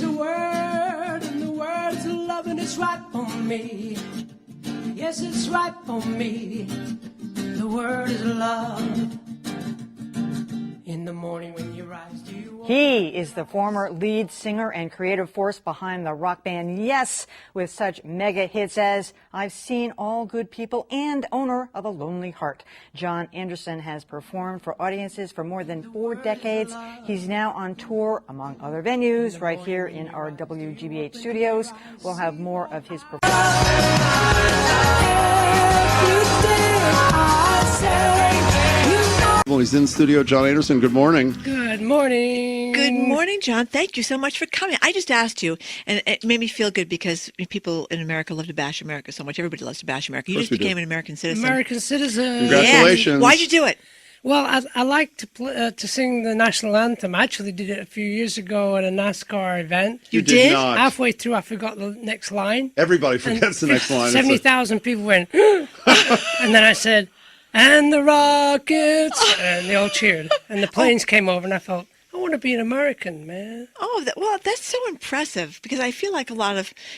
a word, and the word's love, and it's right for me. Yes, it's right for me. The word is love. In the morning when you rise, do you want... He is the former lead singer and creative force behind the rock band Yes, with such mega hits as I've Seen All Good People and owner of A Lonely Heart. Jon Anderson has performed for audiences for more than 4 decades. He's now on tour, among other venues, right here in our WGBH studios. We'll have more of his performance. Well, he's in studio. Jon Anderson, good morning. Good morning. Good morning, Jon. Thank you so much for coming. I just asked you, and it made me feel good because people in America love to bash America so much. Everybody loves to bash America. You just became an American citizen. American citizen. Congratulations. Yes. Why'd you do it? Well, I like to sing the national anthem. I actually did it a few years ago at a NASCAR event. You did not. Halfway through, I forgot the next line. Everybody forgets the next line. 70,000 people went, and then I said, and the Rockets, and they all cheered. And the planes came over, and I felt, I want to be an American, man. Oh, well, that's so impressive because I feel like a lot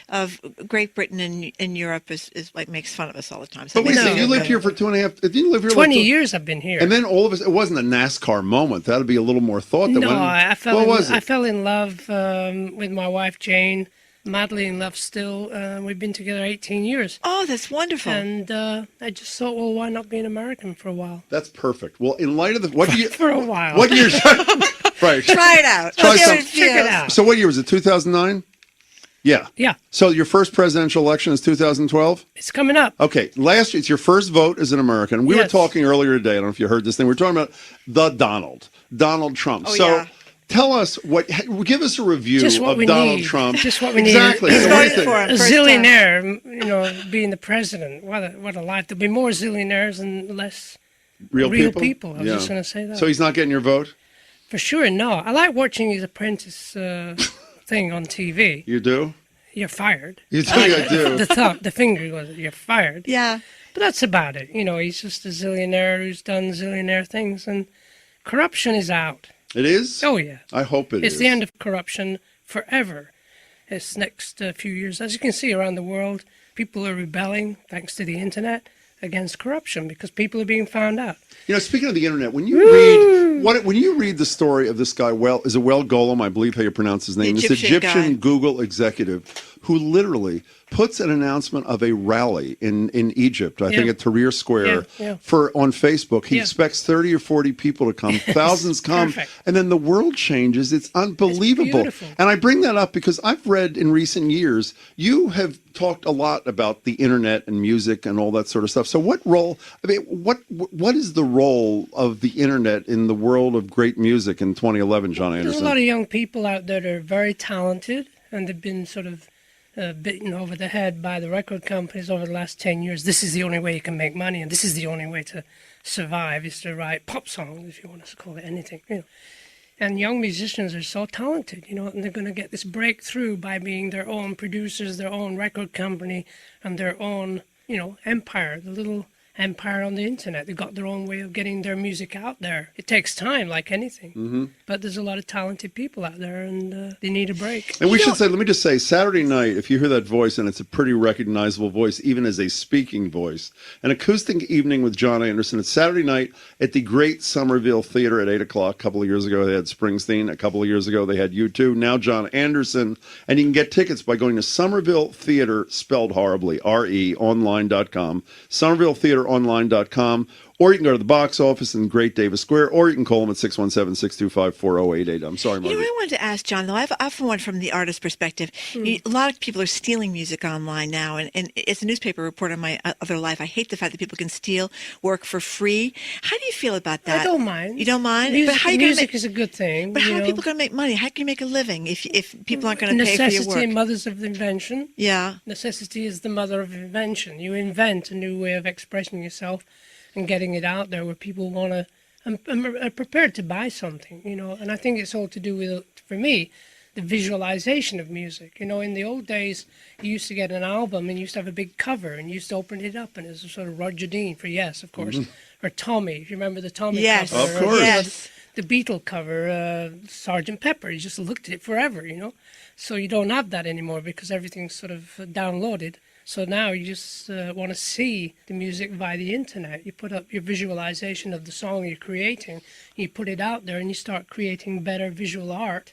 of Great Britain and Europe is like makes fun of us all the time. So But wait a second, you lived here for 2.5, didn't you live here 20 years I've been here. And then all of us, it wasn't a NASCAR moment. That'd be a little more thought. No, I fell in love with my wife, Jane. Madly in love still. We've been together 18 years. Oh, that's wonderful. And I just thought, well, why not be an American for a while? That's perfect. Well, in light of the... What year? For a while. What year? Right. Try it out. Try Check it out. So what year was it, 2009? Yeah. Yeah. So your first presidential election is 2012? It's coming up. Okay. Last year, it's your first vote as an American. We were Yes. talking earlier today, I don't know if you heard this thing, we were talking about Donald Trump. Oh, so yeah. tell us, give us a review Just what of we Donald need. Trump. Just what we exactly. need. So what do you think? For him. A First zillionaire, being the president. What a life. There'll be more zillionaires and less Real people. I was just going to say that. So he's not getting your vote? For sure, no. I like watching his apprentice thing on TV. You do? You're fired. You think I do? The finger goes, you're fired. Yeah. But that's about it. He's just a zillionaire who's done zillionaire things, and corruption is out. It is? Oh, yeah. I hope it is. It's the end of corruption forever. This next few years, as you can see around the world, people are rebelling, thanks to the internet, against corruption because people are being found out. Speaking of the internet, when you read the story of this guy, is it Well Golem, I believe how you pronounce his name, this Egyptian Google executive who literally puts an announcement of a rally in Egypt, I think at Tahrir Square, on Facebook. He expects 30 or 40 people to come, thousands come, perfect. and then the world changes. It's unbelievable. It's and I bring that up because I've read in recent years, you have talked a lot about the internet and music and all that sort of stuff. So what is the role of the internet in the world of great music in 2011, Jon Anderson? There's a lot of young people out there that are very talented, and they've been sort of bitten over the head by the record companies over the last 10 years. This is the only way you can make money, and this is the only way to survive, is to write pop songs, if you want to call it anything. And young musicians are so talented, and they're going to get this breakthrough by being their own producers, their own record company, and their own, empire, the little empire on the internet. They've got their own way of getting their music out there. It takes time, like anything. But there's a lot of talented people out there, and they need a break. And let me just say, Saturday night, if you hear that voice, and it's a pretty recognizable voice, even as a speaking voice, an acoustic evening with Jon Anderson. It's Saturday night at the great Somerville Theater at 8 o'clock. A couple of years ago, they had Springsteen. A couple of years ago, they had U2. Now Jon Anderson. And you can get tickets by going to Somerville Theater, spelled horribly, RE, online.com. SomervilleTheaterOnline.com. Or you can go to the box office in Great Davis Square, or you can call them at 617-625-4088. I'm sorry, Margie. What I wanted to ask, Jon, though, I've often one from the artist perspective. A lot of people are stealing music online now, and as a newspaper reporter in my other life, I hate the fact that people can steal work for free. How do you feel about that? I don't mind. You don't mind? Music is a good thing. But how are people going to make money? How can you make a living if people aren't going to pay for your work? Necessity, mothers of invention. Yeah. Necessity is the mother of invention. You invent a new way of expressing yourself and getting it out there where people want to, are prepared to buy something, and I think it's all to do with, for me, the visualization of music. In the old days, you used to get an album and you used to have a big cover and you used to open it up and it was sort of Roger Dean for Yes, of course, or Tommy, if you remember the Tommy Yes, cover. of course. Yes. the Beatle cover, Sergeant Pepper. You just looked at it forever, you know. So you don't have that anymore because everything's sort of downloaded. So now you just want to see the music via the internet. You put up your visualization of the song you're creating, you put it out there, and you start creating better visual art.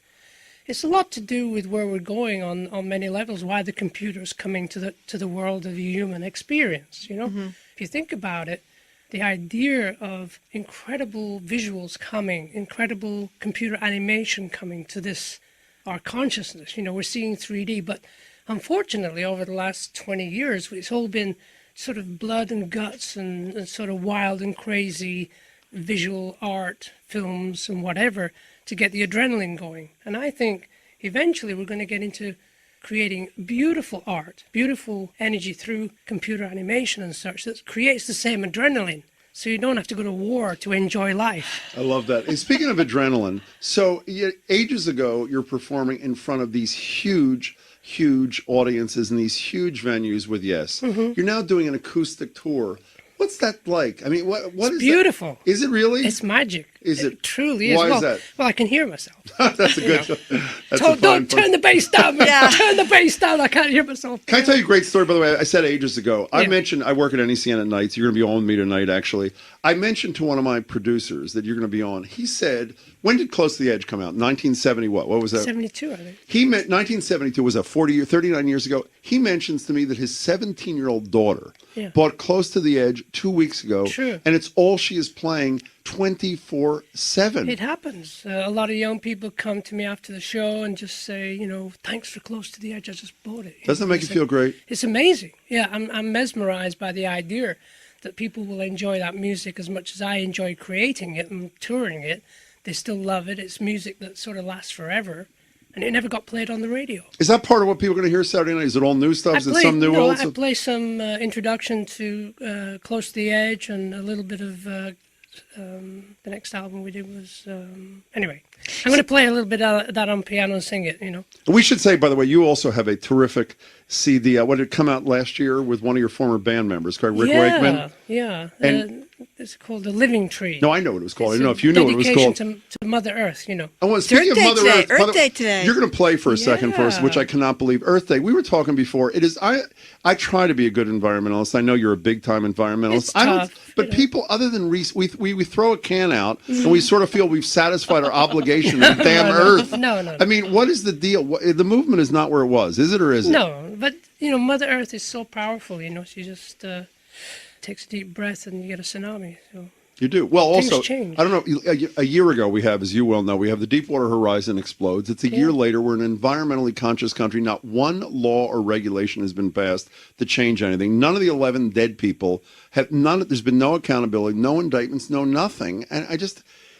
It's a lot to do with where we're going on many levels, why the computer's coming to the world of the human experience, you know. If you think about it, the idea of incredible visuals coming, incredible computer animation coming to this, our consciousness, you know, we're seeing 3D, but unfortunately over the last 20 years, it's all been sort of blood and guts and sort of wild and crazy visual art, films and whatever to get the adrenaline going. And I think eventually we're going to get into creating beautiful art, beautiful energy through computer animation and such that creates the same adrenaline. So you don't have to go to war to enjoy life. I love that. And speaking of adrenaline, so ages ago, you're performing in front of these huge audiences in these huge venues with Yes. You're now doing an acoustic tour. What's that like? I mean, what It's is beautiful. That? Is it really? It's magic. Is it? Truly is. Why well, is that? Well, I can hear myself. That's a good. That's a fine Don't turn the bass down, man. Yeah. Turn the bass down. I can't hear myself. Can I tell you a great story, by the way? I said ages ago. I Yeah. mentioned I work at NECN at nights. You're going to be on with me tonight, actually. I mentioned to one of my producers that you're going to be on. He said, when did Close to the Edge come out? 1970 what? What was that? 72, I think. He meant 1972 was 39 years ago. He mentions to me that his 17-year-old daughter Yeah. bought Close to the Edge 2 weeks ago. True. And it's all she is playing 24/7. It happens. A lot of young people come to me after the show and just say, you know, thanks for Close to the Edge. I just bought it. Doesn't that make you feel great? It's amazing. Yeah, I'm mesmerized by the idea that people will enjoy that music as much as I enjoy creating it and touring it. They still love it. It's music that sort of lasts forever. And it never got played on the radio. Is that part of what people are going to hear Saturday night? Is it all new stuff? Is it some new old I stuff? play some introduction to Close to the Edge and a little bit of the next album we did was anyway. I'm going to play a little bit of that on piano and sing it. You know. We should say, by the way, you also have a terrific CD. What did it come out last year with one of your former band members, correct? Rick Wakeman? Yeah. And- It's called The Living Tree. No, I know what it was called. I It's didn't know a if you knew what it was called. dedication to Mother Earth, you know. I want speaking of Earth Day Mother today. Earth. by Earth the- Day today. You're going to play for a second for us, Yeah. which I cannot believe. Earth Day. We were talking before. It is. I try to be a good environmentalist. I know you're a big time environmentalist. It's I don't. tough, But you know. people other than Reese, we throw a can out and we sort of feel we've satisfied our obligation to the damn Earth. No. I mean, what is the deal? The movement is not where it was, is it or is it? No, but, you know, Mother Earth is so powerful, you know. She just takes a deep breath and you get a tsunami, so... You do. Well, Things also, change. I don't know, a year ago we have, as you well know, we have the Deepwater Horizon explodes. It's a year later. We're an environmentally conscious country. Not one law or regulation has been passed to change anything. None of the 11 dead people have there's been no accountability, no indictments, no nothing. And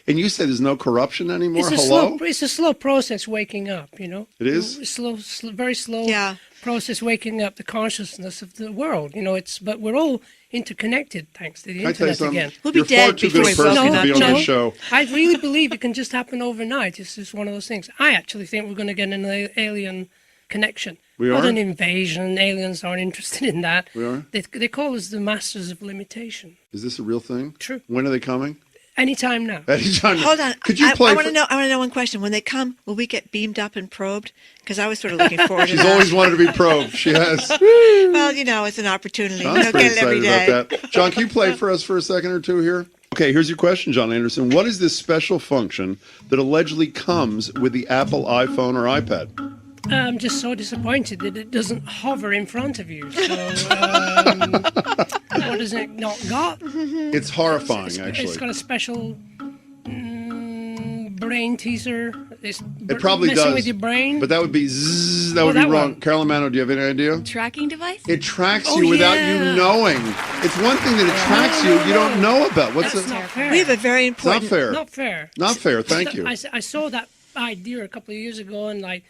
and you say there's no corruption anymore? It's a slow process waking up, you know. It is? It's very slow Yeah. process waking up the consciousness of the world, you know. But we're all interconnected thanks to the Can I tell you internet something? again. We'll be You're far dead too before good a we've person woken to up. be on No. this show. I really believe it can just happen overnight. It's just one of those things. I actually think we're going to get an alien connection. We Not are? an invasion. Aliens aren't interested in that. We are? They call us the masters of limitation. Is this a real thing? True. When are they coming? Anytime now. Anytime. Hold on. Could you play? I want to know. I want to know one question. When they come, will we get beamed up and probed? Because I was sort of looking forward to She's that. always wanted to be probed. She has. Well, you know, it's an opportunity. John's We don't pretty get it every excited day. about that. John, can you play for us for a second or two here? Okay, here's your question, Jon Anderson. What is this special function that allegedly comes with the Apple iPhone or iPad? I'm just so disappointed that it doesn't hover in front of you. So, what has it not got? It's horrifying, actually. It's got a special brain teaser. It probably messing does. with your brain. But that would be zzz, that would be that wrong. one. Carolyn Mano, do you have any idea? Tracking device? It tracks Oh, you without yeah. you knowing. It's one thing that it tracks you don't know about. What's That's it? not fair. We have a very It's not important. fair. Not fair. Not fair. Thank you. I saw that idea a couple of years ago, and like,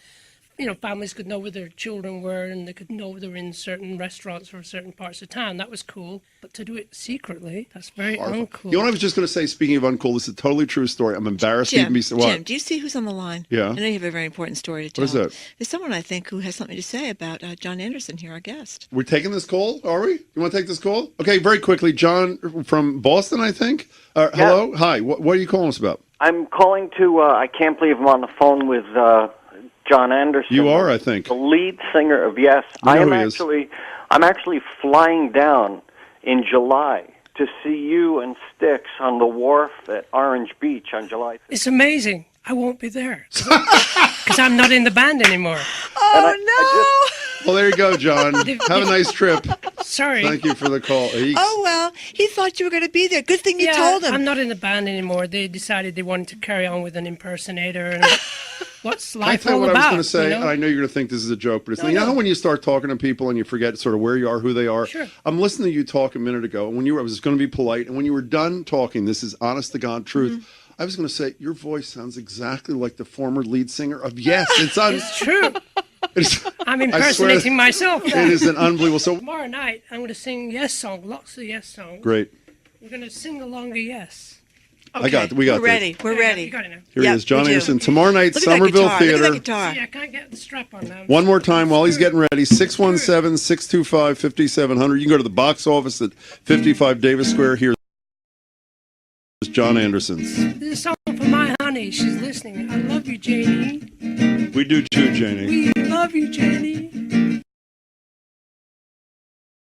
you know, families could know where their children were, and they could know they were in certain restaurants or certain parts of town. That was cool. But to do it secretly, that's very uncool. You know what I was just going to say, speaking of uncool, this is a totally true story. I'm embarrassed to even Jim, be... What? Jim, do you see who's on the line? Yeah. I know you have a very important story to tell. What is that? There's someone, I think, who has something to say about Jon Anderson here, our guest. We're taking this call, are we? You want to take this call? Okay, very quickly. John from Boston, I think. Hello? Hi. What are you calling us about? I'm calling to, I can't believe I'm on the phone with Jon Anderson. You are, I think. The lead singer of Yes. I'm actually flying down in July to see you and Styx on the wharf at Orange Beach on July 5th. It's amazing. I won't be there because I'm not in the band anymore. Oh, Well, there you go, John. Have a nice trip. Sorry. Thank you for the call. Oh, well, he thought you were going to be there. Good thing you Yeah, told him. I'm not in the band anymore. They decided they wanted to carry on with an impersonator. And what's Can I life tell you all what I was about? going to say? you know? And I know you're going to think this is a joke, but it's No, you know no. how when you start talking to people and you forget sort of where you are, who they are? Sure. I'm listening to you talk a minute ago, and I was going to be polite, and when you were done talking, this is honest to God truth, Mm-hmm. I was going to say, your voice sounds exactly like the former lead singer of Yes. It's True. I'm impersonating myself. It is an unbelievable. So Tomorrow night, I'm going to sing Yes songs, lots of Yes songs. great. We're going to sing along a Yes. We got We're this. ready. We're You ready. got it now. Here he Yep, is, Jon we do. Anderson. Tomorrow night, Look at that Somerville guitar. Theater. Look at that guitar. See, I can't get the strap on now. One more time while he's getting ready, 617-625-5700. You can go to the box office at 55 Davis Square. Here's Jon Anderson. This is a song for my honey. She's listening. I love you, Janie. We do too, Janie. We love you, Janie.